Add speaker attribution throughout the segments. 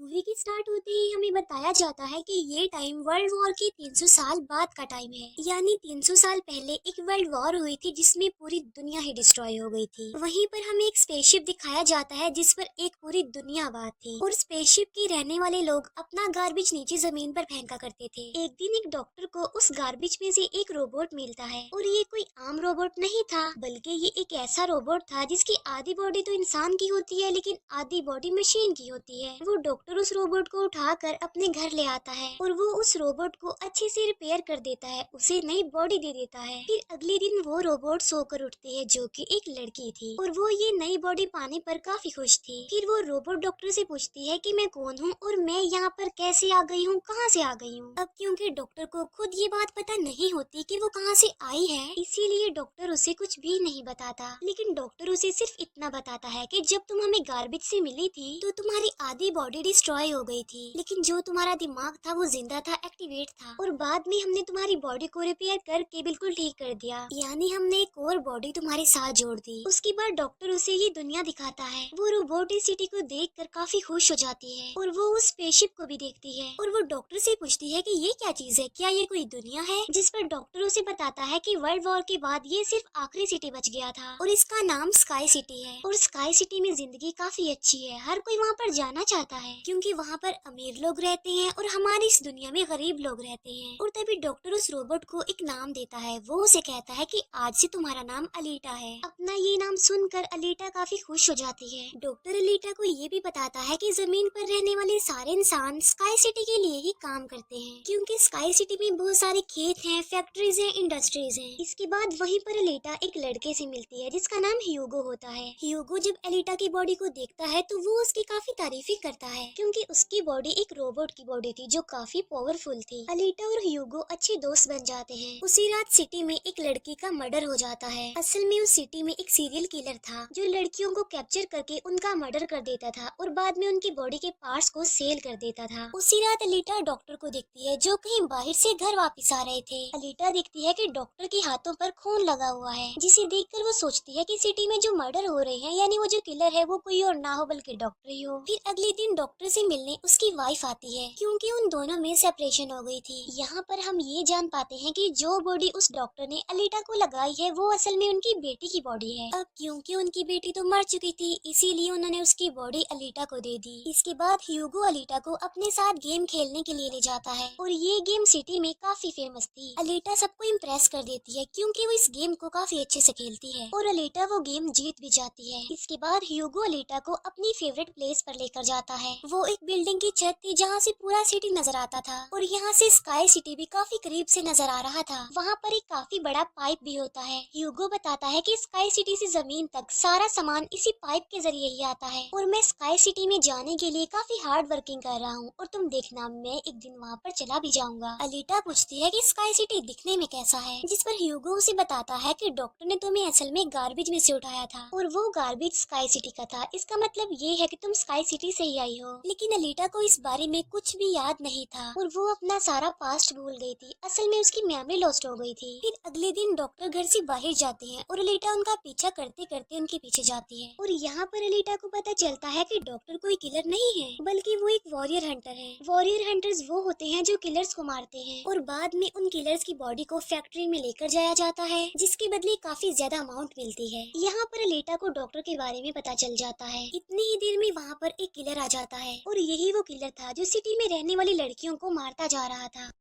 Speaker 1: Movie की start होते ही हमें बताया जाता है कि ये टाइम वर्ल्ड वॉर के 300 साल बाद का टाइम है। यानी 300 साल पहले एक वर्ल्ड वॉर हुई थी जिसमें पूरी दुनिया ही डिस्ट्रॉय हो गई थी। वहीं पर हमें एक स्पेसशिप दिखाया जाता है जिस पर एक पूरी दुनिया आबाद थी और स्पेसशिप के रहने वाले लोग अपना गार्बेज नीचे जमीन पर फेंका करते थे। एक दिन एक डॉक्टर को उस गार्बेज में से एक रोबोट मिलता है और ये कोई आम रोबोट नहीं था, बल्कि ये एक ऐसा रोबोट था जिसकी आधी बॉडी तो इंसान की होती है लेकिन आधी बॉडी मशीन की होती है। वो डॉक्टर उस रोबोट को उठाकर अपने घर ले आता है और वो उस रोबोट को अच्छे से रिपेयर कर देता है, उसे नई बॉडी दे देता है। फिर अगले दिन वो रोबोट सोकर उठती है जो कि एक लड़की थी और वो ये नई बॉडी पाने पर काफी खुश थी। फिर वो रोबोट डॉक्टर से पूछती है कि मैं कौन हूँ और मैं यहाँ पर कैसे आ गई हूँ, कहाँ से आ गई हूँ। अब क्योंकि डॉक्टर को खुद ये बात पता नहीं होती कि वो कहाँ से आई है, इसीलिए डॉक्टर उसे कुछ भी नहीं बताता। लेकिन डॉक्टर उसे सिर्फ इतना बताता है कि जब तुम हमें गार्बेज से मिली थी तो तुम्हारी आधी बॉडी डिस्ट्रॉय हो गई थी, लेकिन जो तुम्हारा दिमाग था वो जिंदा था, एक्टिवेट था, और बाद में हमने तुम्हारी बॉडी को रिपेयर करके बिल्कुल ठीक कर दिया। यानी हमने एक और बॉडी तुम्हारे साथ जोड़ दी। उसके बाद डॉक्टर उसे ये दुनिया दिखाता है। वो रोबोट इस सिटी को देखकर काफी खुश हो जाती है और वो उस स्पेसशिप को भी देखती है और वो डॉक्टर से पूछती है कि ये क्या चीज है, क्या ये कोई दुनिया है। जिस पर डॉक्टर उसे बताता है कि वर्ल्ड वॉर के बाद ये सिर्फ आखिरी सिटी बच गया था और इसका नाम स्काई सिटी है। और स्काई सिटी में जिंदगी काफी अच्छी है, हर कोई वहाँ पर जाना चाहता है क्योंकि वहाँ पर अमीर लोग रहते हैं और हमारी इस दुनिया में गरीब लोग रहते हैं। और तभी डॉक्टर उस रोबोट को एक नाम देता है। वो उसे कहता है कि आज से तुम्हारा नाम अलीटा है। अपना ये नाम सुनकर अलीटा काफी खुश हो जाती है। डॉक्टर अलीटा को ये भी बताता है कि जमीन पर रहने वाले सारे इंसान स्काई सिटी के लिए ही काम करते हैं क्योंकि स्काई सिटी में बहुत सारे खेत हैं, फैक्ट्रीज हैं, इंडस्ट्रीज हैं। इसके बाद वहीं पर अलीटा एक लड़के से मिलती है जिसका नाम ह्यूगो होता है। ह्यूगो जब अलीटा की बॉडी को देखता है तो वो उसकी काफी तारीफी करता है क्योंकि उसकी बॉडी एक रोबोट की बॉडी थी जो काफी पावरफुल थी। अलीटा और ह्यूगो अच्छे दोस्त बन जाते हैं। उसी रात सिटी में एक लड़की का मर्डर हो जाता है। असल में उस सिटी में एक सीरियल किलर था जो लड़कियों को कैप्चर करके उनका मर्डर कर देता था और बाद में उनकी बॉडी के पार्ट्स को सेल कर देता था। उसी रात अलीटा डॉक्टर को देखती है जो कहीं बाहर से घर वापस आ रहे थे। अलीटा देखती है कि डॉक्टर के हाथों पर खून लगा हुआ है, जिसे देखकर वो सोचती है कि सिटी में जो मर्डर हो रहे हैं यानी वो जो किलर है वो कोई और ना हो बल्कि डॉक्टर ही हो। फिर अगले दिन डॉक्टर से मिलने उसकी वाइफ आती है क्योंकि उन दोनों में सेपरेशन हो गई थी। यहाँ पर हम ये जान पाते हैं कि जो बॉडी उस डॉक्टर ने अलीटा को लगाई है वो असल में उनकी बेटी की बॉडी है। अब क्योंकि उनकी बेटी तो मर चुकी थी इसीलिए उन्होंने उसकी बॉडी अलीटा को दे दी। इसके बाद ह्यूगो अलीटा को अपने साथ गेम खेलने के लिए ले जाता है और ये गेम सिटी में काफी फेमस थी। अलीटा सबको इम्प्रेस कर देती है क्योंकि वो इस गेम को काफी अच्छे से खेलती है और अलीटा वो गेम जीत भी जाती है। इसके बाद ह्यूगो अलीटा को अपनी फेवरेट प्लेस पर लेकर जाता है। वो एक बिल्डिंग की छत थी जहाँ से पूरा सिटी नजर आता था और यहाँ से स्काई सिटी भी काफी करीब से नजर आ रहा था। वहाँ पर एक काफी बड़ा पाइप भी होता है। ह्यूगो बताता है कि स्काई सिटी से जमीन तक सारा सामान इसी पाइप के जरिए ही आता है और मैं स्काई सिटी में जाने के लिए काफी हार्ड वर्किंग कर रहा हूँ और तुम देखना मैं एक दिन वहाँ पर चला भी जाऊंगा। अलीटा पूछती है कि स्काई सिटी दिखने में कैसा है, जिस पर ह्यूगो उसे बताता है कि डॉक्टर ने तुम्हें असल में गार्बेज में से उठाया था और वो गार्बेज स्काई सिटी का था। इसका मतलब ये है कि तुम स्काई सिटी से ही आई हो। लेकिन अलीटा को इस बारे में कुछ भी याद नहीं था और वो अपना सारा पास्ट भूल गई थी। असल में उसकी मेमोरी लॉस्ट हो गई थी। फिर अगले दिन डॉक्टर घर से बाहर जाते हैं और अलीटा उनका पीछा करते करते उनके पीछे जाती है और यहाँ पर अलीटा को पता चलता है कि डॉक्टर कोई किलर नहीं है बल्कि वो एक वॉरियर हंटर है। वॉरियर हंटर्स वो होते हैं जो किलर्स को मारते हैं और बाद में उन किलर्स की बॉडी को फैक्ट्री में लेकर जाया जाता है जिसके बदले काफी ज्यादा अमाउंट मिलती है। यहाँ पर अलीटा को डॉक्टर के बारे में पता चल जाता है। इतनी ही देर में वहाँ पर एक किलर आ जाता है और यही वो किलर था जो सिटी में रहने वाली लड़कियों को मारता जा रहा था।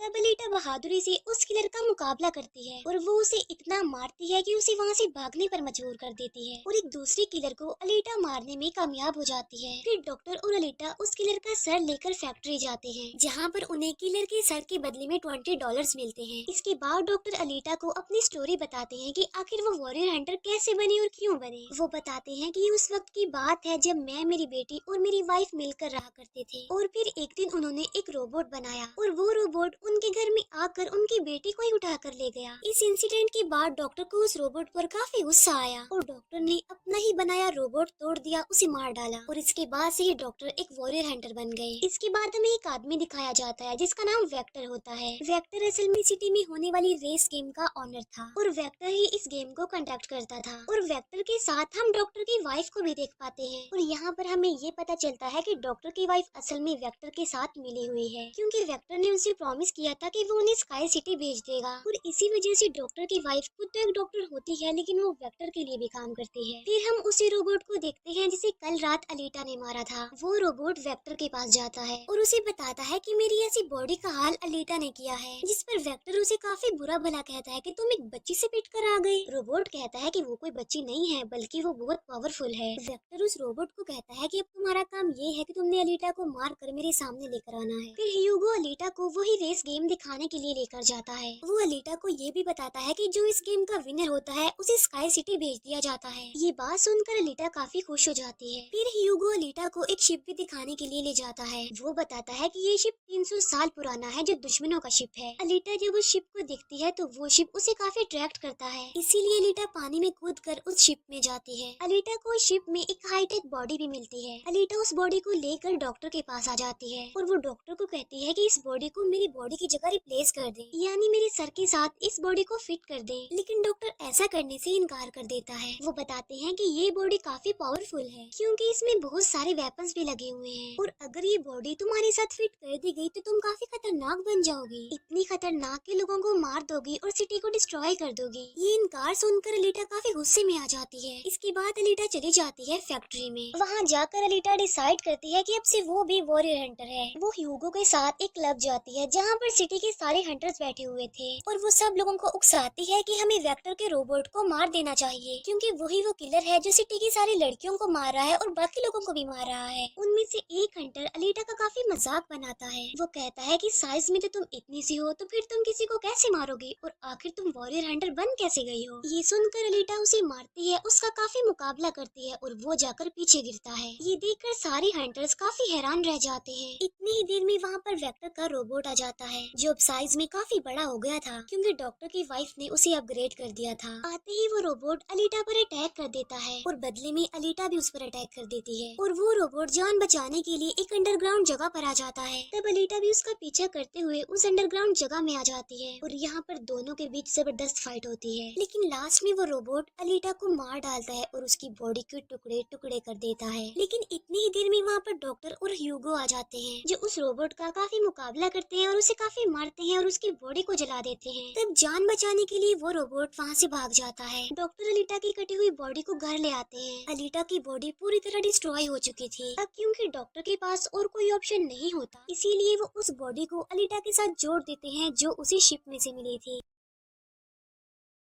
Speaker 1: तब अलीटा बहादुरी से उस किलर का मुकाबला करती है और वो उसे इतना मारती है कि उसे वहाँ से भागने पर मजबूर कर देती है और एक दूसरी किलर को अलीटा मारने में कामयाब हो जाती है। फिर डॉक्टर और अलीटा उस किलर का सर लेकर फैक्ट्री जाते हैं जहाँ पर उन्हें किलर के सर के बदले में $20 मिलते हैं। इसके बाद डॉक्टर अलीटा को अपनी स्टोरी बताते हैं कि आखिर वो वॉरियर हंटर कैसे बने और क्यों बने। वो बताते हैं कि उस वक्त की बात है जब मैं, मेरी बेटी और मेरी वाइफ मिलकर रहा करते थे और फिर एक दिन उन्होंने एक रोबोट बनाया और वो रोबोट उनके घर में आकर उनकी बेटी को ही उठा कर ले गया। इस इंसिडेंट के बाद डॉक्टर को उस रोबोट पर काफी गुस्सा आया और डॉक्टर ने अपना ही बनाया रोबोट तोड़ दिया, उसे मार डाला और इसके बाद से ही डॉक्टर एक वॉरियर हंटर बन गए। इसके बाद हमें एक आदमी दिखाया जाता है जिसका नाम वेक्टर होता है। वेक्टर असल में सिटी में होने वाली रेस गेम का ऑनर था और वेक्टर ही इस गेम को कंडक्ट करता था। और वेक्टर के साथ हम डॉक्टर की वाइफ को भी देख पाते हैं और यहाँ पर हमें ये पता चलता है कि डॉक्टर की वाइफ असल में वेक्टर के साथ मिली हुई है, क्योंकि वेक्टर ने उसे प्रॉमिस किया था कि वो उन्हें स्काई सिटी भेज देगा। और इसी वजह से डॉक्टर की वाइफ खुद तो एक डॉक्टर होती है लेकिन वो वेक्टर के लिए भी काम करती है। फिर हम उसी रोबोट को देखते हैं जिसे कल रात अलीटा ने मारा था। वो रोबोट वेक्टर के पास जाता है और उसे बताता है कि मेरी ऐसी बॉडी का हाल अलीटा ने किया है, जिस पर वेक्टर उसे काफी बुरा भला कहता है कि तुम एक बच्ची से पिट कर आ गए। रोबोट कहता है कि वो कोई बच्ची नहीं है बल्कि वो बहुत पावरफुल है। वेक्टर उस रोबोट को कहता है कि अब तुम्हारा काम ये है कि तुमने अलीटा को मार कर मेरे सामने लेकर आना है। फिर ह्यूगो अलीटा को वही रेस गेम दिखाने के लिए लेकर जाता है। वो अलीटा को ये भी बताता है कि जो इस गेम का विनर होता है उसे स्काई सिटी भेज दिया जाता है। ये बात सुनकर अलीटा काफी खुश हो जाती है। फिर ह्यूगो अलीटा को एक शिप भी दिखाने के लिए ले जाता है। वो बताता है कि ये शिप 300 साल पुराना है जो दुश्मनों का शिप है। अलीटा जब उस शिप को देखती है तो वो शिप उसे काफी अट्रैक्ट करता है, इसीलिए अलीटा पानी में कूद कर उस शिप में जाती है। अलीटा को उस शिप में एक हाईटेक बॉडी भी मिलती है। अलीटा उस बॉडी को लेकर डॉक्टर के पास आ जाती है और वो डॉक्टर को कहती है कि इस बॉडी को मेरी बॉडी की जगह रिप्लेस कर दे, यानी मेरे सर के साथ इस बॉडी को फिट कर दे। लेकिन डॉक्टर ऐसा करने से इनकार कर देता है। वो बताते हैं कि ये बॉडी काफी पावरफुल है क्योंकि इसमें बहुत सारे वेपन्स भी लगे हुए हैं और अगर ये बॉडी तुम्हारे साथ फिट कर दी गई तो तुम काफी खतरनाक बन जाओगी, इतनी खतरनाक कि लोगों को मार दोगी और सिटी को डिस्ट्रॉय कर दोगी। ये इनकार सुनकर अलीटा काफी गुस्से में आ जाती है। इसके बाद अलीटा चली जाती है फैक्ट्री में। वहाँ जाकर अलीटा डिसाइड करती है कि अब से वो भी वॉरियर हंटर है। वो ह्यूगो के साथ एक क्लब जाती है जहाँ पर सिटी के सारे हंटर्स बैठे हुए थे और वो सब लोगों को उकसाती है कि हमें वेक्टर के रोबोट को मार देना चाहिए क्योंकि वही वो किलर है जो सिटी की सारी लड़कियों को मार रहा है और बाकी लोगों को भी मार रहा है। उनमें से एक हंटर अलीटा का काफी मजाक बनाता है। वो कहता है कि साइज में तो तुम इतनी सी हो तो फिर तुम किसी को कैसे मारोगी और आखिर तुम वॉरियर हंटर बन कैसे गई हो। ये सुनकर अलीटा उसे मारती है, उसका काफी मुकाबला करती है और वो जाकर पीछे गिरता है। ये देखकर सारे हंटर्स काफी हैरान रह जाते हैं। इतनी ही देर में वहाँ पर वेक्टर का रोबोट आ जाता है जो अब साइज में काफी बड़ा हो गया था क्योंकि डॉक्टर की वाइफ ने उसे अपग्रेड कर दिया था। आते ही वो रोबोट अलीटा पर अटैक कर देता है और बदले में अलीटा भी उस पर अटैक कर देती है और वो रोबोट जान बचाने के लिए एक अंडरग्राउंड जगह पर आ जाता है। तब अलीटा भी उसका पीछा करते हुए उस अंडरग्राउंड जगह में आ जाती है और यहाँ पर दोनों के बीच जबरदस्त फाइट होती है। लेकिन लास्ट में वो रोबोट अलीटा को मार डालता है और उसकी बॉडी के टुकड़े टुकड़े कर देता है। लेकिन इतनी ही देर में वहाँ पर डॉक्टर और ह्यूगो आ जाते हैं जो उस रोबोट का काफी मुकाबला करते हैं और उसे काफी मारते हैं और उसकी बॉडी को जला देते हैं। तब जान बचाने के लिए वो रोबोट वहाँ से भाग जाता है। डॉक्टर अलीटा की कटी हुई बॉडी को घर ले आते हैं। अलीटा की बॉडी पूरी तरह डिस्ट्रॉय हो चुकी थी। अब क्योंकि डॉक्टर के पास और कोई ऑप्शन नहीं होता इसीलिए वो उस बॉडी को अलीटा के साथ जोड़ देते हैं जो उसी शिप में से मिली थी।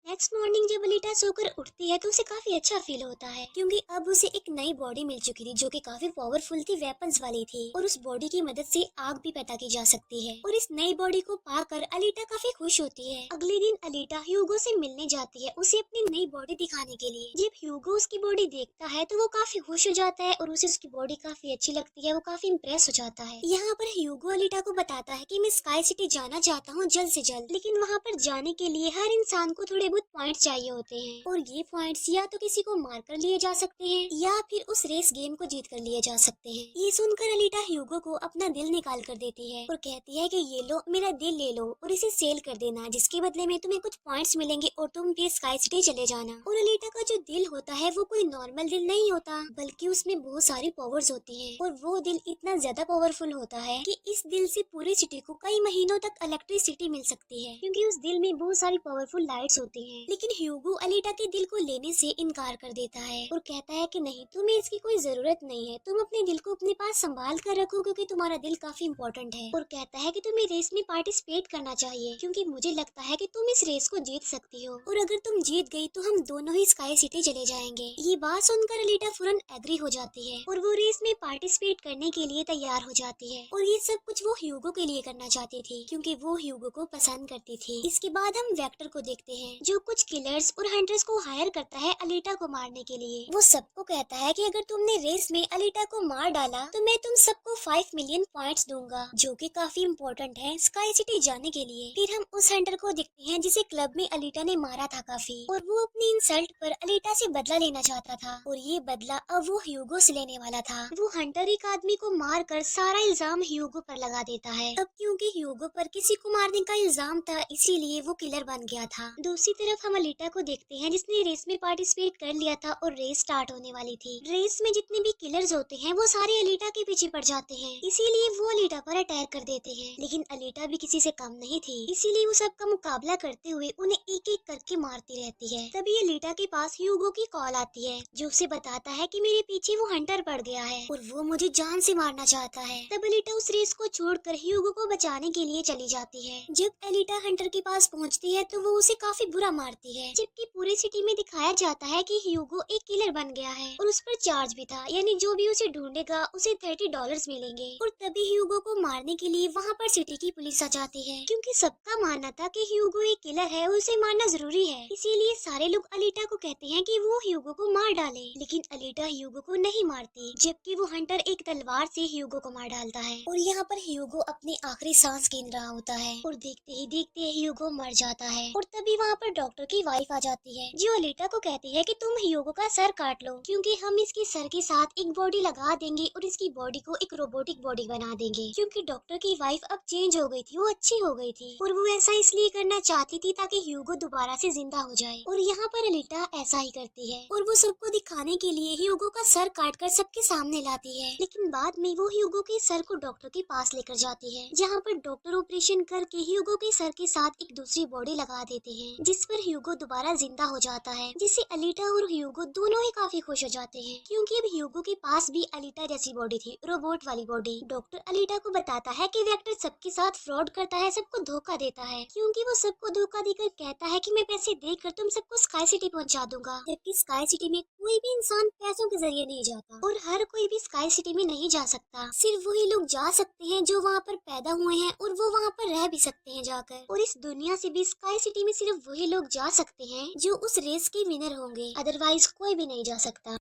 Speaker 1: नेक्स्ट मॉर्निंग जब अलीटा सोकर उठती है तो उसे काफी अच्छा फील होता है क्योंकि अब उसे एक नई बॉडी मिल चुकी थी जो कि काफी पावरफुल थी, वेपन्स वाली थी और उस बॉडी की मदद से आग भी पैदा की जा सकती है। और इस नई बॉडी को पाकर अलीटा काफी खुश होती है। अगले दिन अलीटा ह्यूगो से मिलने जाती है उसे अपनी नई बॉडी दिखाने के लिए। जब ह्यूगो उसकी बॉडी देखता है तो वो काफी खुश हो जाता है और उसे उसकी बॉडी काफी अच्छी लगती है। वो काफी इम्प्रेस हो जाता है। यहाँ पर ह्यूगो अलीटा को बताता है कि मैं स्काई सिटी जाना चाहता हूँ जल्द से जल्द, लेकिन वहाँ पर जाने के लिए हर इंसान को थोड़े पॉइंट चाहिए होते हैं और ये पॉइंट्स या तो किसी को मार कर लिए जा सकते हैं या फिर उस रेस गेम को जीत कर लिए जा सकते हैं। ये सुनकर अलीटा ह्यूगो को अपना दिल निकाल कर देती है और कहती है कि ये लो मेरा दिल ले लो और इसे सेल कर देना, जिसके बदले में तुम्हें कुछ पॉइंट्स मिलेंगे और तुम फिर स्काई सिटी चले जाना। और अलीटा का जो दिल होता है वो कोई नॉर्मल दिल नहीं होता बल्कि उसमें बहुत सारी पावर्स होती है और वो दिल इतना ज्यादा पावरफुल होता है कि इस दिल से पूरी सिटी को कई महीनों तक इलेक्ट्रिसिटी मिल सकती है क्योंकि उस दिल में बहुत सारी पावरफुल लाइट्स होती हैं। लेकिन ह्यूगो अलीटा के दिल को लेने से इनकार कर देता है और कहता है कि नहीं, तुम्हें इसकी कोई जरूरत नहीं है, तुम अपने दिल को अपने पास संभाल कर रखो क्योंकि तुम्हारा दिल काफी इम्पोर्टेंट है। और कहता है कि तुम्हें रेस में पार्टिसिपेट करना चाहिए क्योंकि मुझे लगता है कि तुम इस रेस को जीत सकती हो और अगर तुम जीत गई तो हम दोनों ही स्काई सिटी चले जाएंगे। ये बात सुनकर अलीटा फौरन एग्री हो जाती है और वो रेस में पार्टिसिपेट करने के लिए तैयार हो जाती है और ये सब कुछ वो ह्यूगो के लिए करना चाहती थी क्योंकि वो ह्यूगो को पसंद करती थी। इसके बाद हम वेक्टर को देखते हैं जो कुछ किलर्स और हंटर्स को हायर करता है अलीटा को मारने के लिए। वो सबको कहता है कि अगर तुमने रेस में अलीटा को मार डाला तो मैं तुम सबको 5 मिलियन पॉइंट्स दूंगा, जो कि काफी इम्पोर्टेंट है स्काई सिटी जाने के लिए। फिर हम उस हंटर को देखते हैं जिसे क्लब में अलीटा ने मारा था काफी, और वो अपनी इंसल्ट पर अलीटा से बदला लेना चाहता था, और ये बदला अब वो ह्यूगो से लेने वाला था। वो हंटर एक आदमी को मार कर सारा इल्जाम ह्यूगो पर लगा देता है। अब क्योंकि ह्यूगो पर किसी को मारने का इल्जाम था, इसीलिए वो किलर बन गया था। दूसरी तरफ हम अलीटा को देखते हैं जिसने रेस में पार्टिसिपेट कर लिया था और रेस स्टार्ट होने वाली थी। रेस में जितने भी किलर्स होते हैं वो सारे अलीटा के पीछे पड़ जाते हैं, इसीलिए वो अलीटा पर अटैक कर देते हैं। लेकिन अलीटा भी किसी से कम नहीं थी, इसीलिए वो सबका मुकाबला करते हुए उन्हें एक एक करके मारती रहती है। तभी अलीटा के पास ह्यूगो की कॉल आती है, जो उसे बताता है कि मेरे पीछे वो हंटर पड़ गया है और वो मुझे जान से मारना चाहता है। तब एलिटा उस रेस को छोड़कर ह्यूगो को बचाने के लिए चली जाती है। जब एलिटा हंटर के पास पहुंचती है तो वो उसे काफी बुरा मारती है, जबकि पूरी सिटी में दिखाया जाता है कि ह्यूगो एक किलर बन गया है और उस पर चार्ज भी था, यानी जो भी उसे ढूंढेगा उसे $30 मिलेंगे। और तभी ह्यूगो को मारने के लिए वहाँ पर सिटी की पुलिस आ जाती है, क्योंकि सबका मानना था कि ह्यूगो एक किलर है और उसे मारना जरूरी है। इसीलिए सारे लोग अलीटा को कहते हैं कि वो ह्यूगो को मार डाले, लेकिन अलीटा ह्यूगो को नहीं मारती, जबकि वो हंटर एक तलवार से ह्यूगो को मार डालता है। और यहाँ पर ह्यूगो अपनी आखिरी सांस गिन रहा होता है और देखते ही देखते ह्यूगो मर जाता है। और तभी वहाँ पर डॉक्टर की वाइफ आ जाती है, जो अलीटा को कहती है कि तुम ह्यूगो का सर काट लो, क्योंकि हम इसके सर के साथ एक बॉडी लगा देंगे और इसकी बॉडी को एक रोबोटिक बॉडी बना देंगे। क्योंकि डॉक्टर की वाइफ अब चेंज हो गई थी, वो अच्छी हो गई थी और वो ऐसा इसलिए करना चाहती थी ताकि ह्यूगो दोबारा से जिंदा हो जाए। और यहाँ पर अलीटा ऐसा ही करती है और वो सबको दिखाने के लिए ह्यूगो का सर काटकर सबके सामने लाती है। लेकिन बाद में वो ह्यूगो के सर को डॉक्टर के पास लेकर जाती है, जहाँ पर डॉक्टर ऑपरेशन करके ह्यूगो के सर के साथ एक दूसरी बॉडी लगा देते हैं, जिस पर ह्यूगो दोबारा जिंदा हो जाता है, जिससे अलीटा और ह्यूगो दोनों ही काफी खुश हो जाते हैं, क्योंकि अब ह्यूगो के पास भी अलीटा जैसी बॉडी थी, रोबोट वाली बॉडी। डॉक्टर अलीटा को बताता है कि वेक्टर सबके साथ फ्रॉड करता है, सबको धोखा देता है, क्योंकि वो सबको धोखा देकर कहता है कि मैं पैसे देकर तुम सबको स्काई सिटी पहुंचा दूंगा, जबकि स्काई सिटी में कोई भी इंसान पैसों के जरिए नहीं जाता और हर कोई भी स्काई सिटी में नहीं जा सकता। सिर्फ वही लोग जा सकते हैं जो वहाँ पर पैदा हुए हैं और वो वहाँ पर रह भी सकते हैं जाकर। और इस दुनिया से भी स्काई सिटी में सिर्फ वही लोग जा सकते हैं जो उस रेस के विनर होंगे, अदरवाइज कोई भी नहीं जा सकता।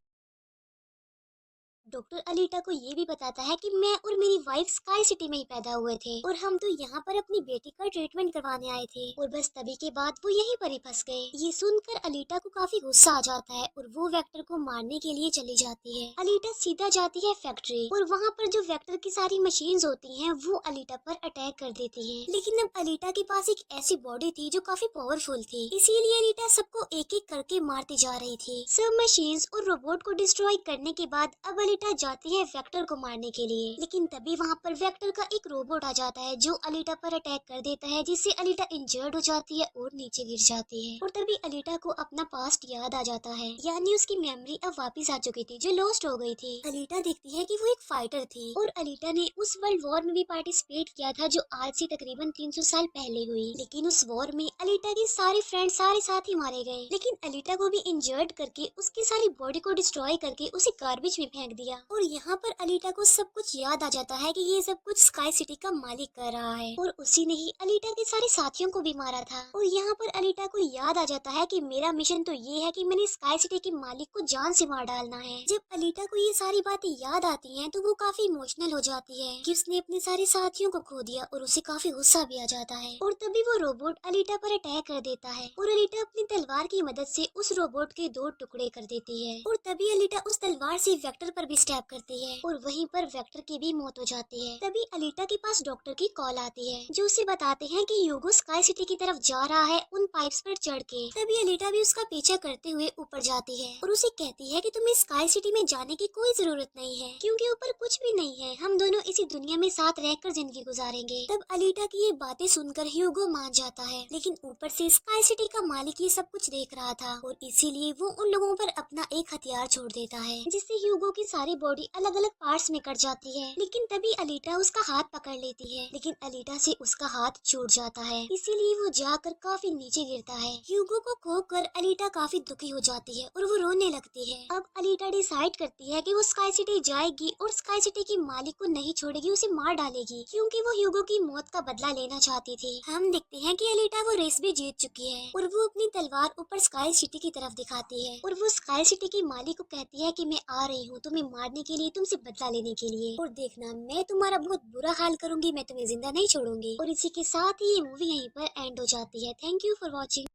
Speaker 1: डॉक्टर अलीटा को ये भी बताता है कि मैं और मेरी वाइफ स्काई सिटी में ही पैदा हुए थे और हम तो यहाँ पर अपनी बेटी का ट्रीटमेंट करवाने आए थे, और बस तभी के बाद वो यहीं पर ही फंस गए। ये सुनकर अलीटा को काफी गुस्सा आ जाता है और वो वेक्टर को मारने के लिए चली जाती है। अलीटा सीधा जाती है फैक्ट्री और वहाँ पर जो वेक्टर की सारी मशीन्स होती हैं वो अलीटा पर अटैक कर देती हैं। लेकिन अब अलीटा के पास एक ऐसी बॉडी थी जो काफी पावरफुल थी, इसीलिए अलीटा सबको एक एक करके मारती जा रही थी। सब मशीन्स और रोबोट को डिस्ट्रॉय करने के बाद अब अलीटा जाती है वेक्टर को मारने के लिए। लेकिन तभी वहाँ पर वेक्टर का एक रोबोट आ जाता है जो अलीटा पर अटैक कर देता है, जिससे अलीटा इंजर्ड हो जाती है और नीचे गिर जाती है। और तभी अलीटा को अपना पास्ट याद आ जाता है, यानी उसकी मेमोरी अब वापस आ चुकी थी जो लॉस्ट हो गई थी। अलीटा देखती है कि वो एक फाइटर थी और अलीटा ने उस वर्ल्ड वॉर में भी पार्टिसिपेट किया था जो आज से तकरीबन 300 साल पहले हुई। लेकिन उस वॉर में अलीटा के सारे फ्रेंड सारे साथी मारे गए, लेकिन अलीटा को भी इंजर्ड करके उसकी सारी बॉडी को डिस्ट्रॉय करके उसे गार्बेज में फेंक दिया। और यहाँ पर अलीटा को सब कुछ याद आ जाता है कि ये सब कुछ स्काई सिटी का मालिक कर रहा है और उसी ने ही अलीटा के सारे साथियों को भी मारा था। और यहाँ पर अलीटा को याद आ जाता है कि मेरा मिशन तो ये है कि मैंने स्काई सिटी के मालिक को जान से मार डालना है। जब अलीटा को ये सारी बातें याद आती हैं तो वो काफी इमोशनल हो जाती है कि उसने अपने सारे साथियों को खो दिया और उसे काफी गुस्सा भी आ जाता है। और तभी वो रोबोट अलीटा पर अटैक कर देता है और अलीटा अपनी तलवार की मदद से उस रोबोट के 2 टुकड़े कर देती है। और तभी अलीटा उस तलवार से वेक्टर पर भी स्टैब करती है और वहीं पर वेक्टर की भी मौत हो जाती है। तभी अलीटा के पास डॉक्टर की कॉल आती है, जो उसे बताते हैं कि ह्यूगो स्काई सिटी की तरफ जा रहा है उन पाइप्स पर चढ़ के। तभी अलीटा भी उसका पीछा करते हुए ऊपर जाती है और उसे कहती है कि तुम्हें स्काई सिटी में जाने की कोई जरूरत नहीं है, क्योंकि ऊपर कुछ भी नहीं है, हम दोनों इसी दुनिया में साथ रहकर जिंदगी गुजारेंगे। तब अलीटा की ये बातें सुनकर ह्यूगो मान जाता है, लेकिन ऊपर से स्काई सिटी का मालिक ये सब कुछ देख रहा था और इसीलिए वो उन लोगों पर अपना एक हथियार छोड़ देता है, जिससे ह्यूगो की सारी बॉडी अलग अलग पार्ट्स में कट जाती है। लेकिन तभी अलीटा उसका हाथ पकड़ लेती है, लेकिन अलीटा से उसका हाथ छूट जाता है, इसीलिए वो जाकर काफी नीचे गिरता है। ह्यूगो को खोकर अलीटा काफी दुखी हो जाती है और वो रोने लगती है। अब अलीटा डिसाइड करती है कि वो स्काई सिटी जाएगी और स्काई सिटी की मालिक को नहीं छोड़ेगी, उसे मार डालेगी क्योंकि वो ह्यूगो की मौत का बदला लेना चाहती थी। हम देखते हैं कि अलीटा वो रेस भी जीत चुकी है और वो अपनी तलवार ऊपर स्काई सिटी की तरफ दिखाती है और वो स्काई सिटी की मालिक को कहती है कि मैं आ रही हूँ तुम्हें मारने के लिए, तुमसे बदला लेने के लिए, और देखना मैं तुम्हारा बहुत बुरा हाल करूंगी, मैं तुम्हें जिंदा नहीं छोड़ूंगी। और इसी के साथ ही ये मूवी यहीं पर एंड हो जाती है। Thank you for watching.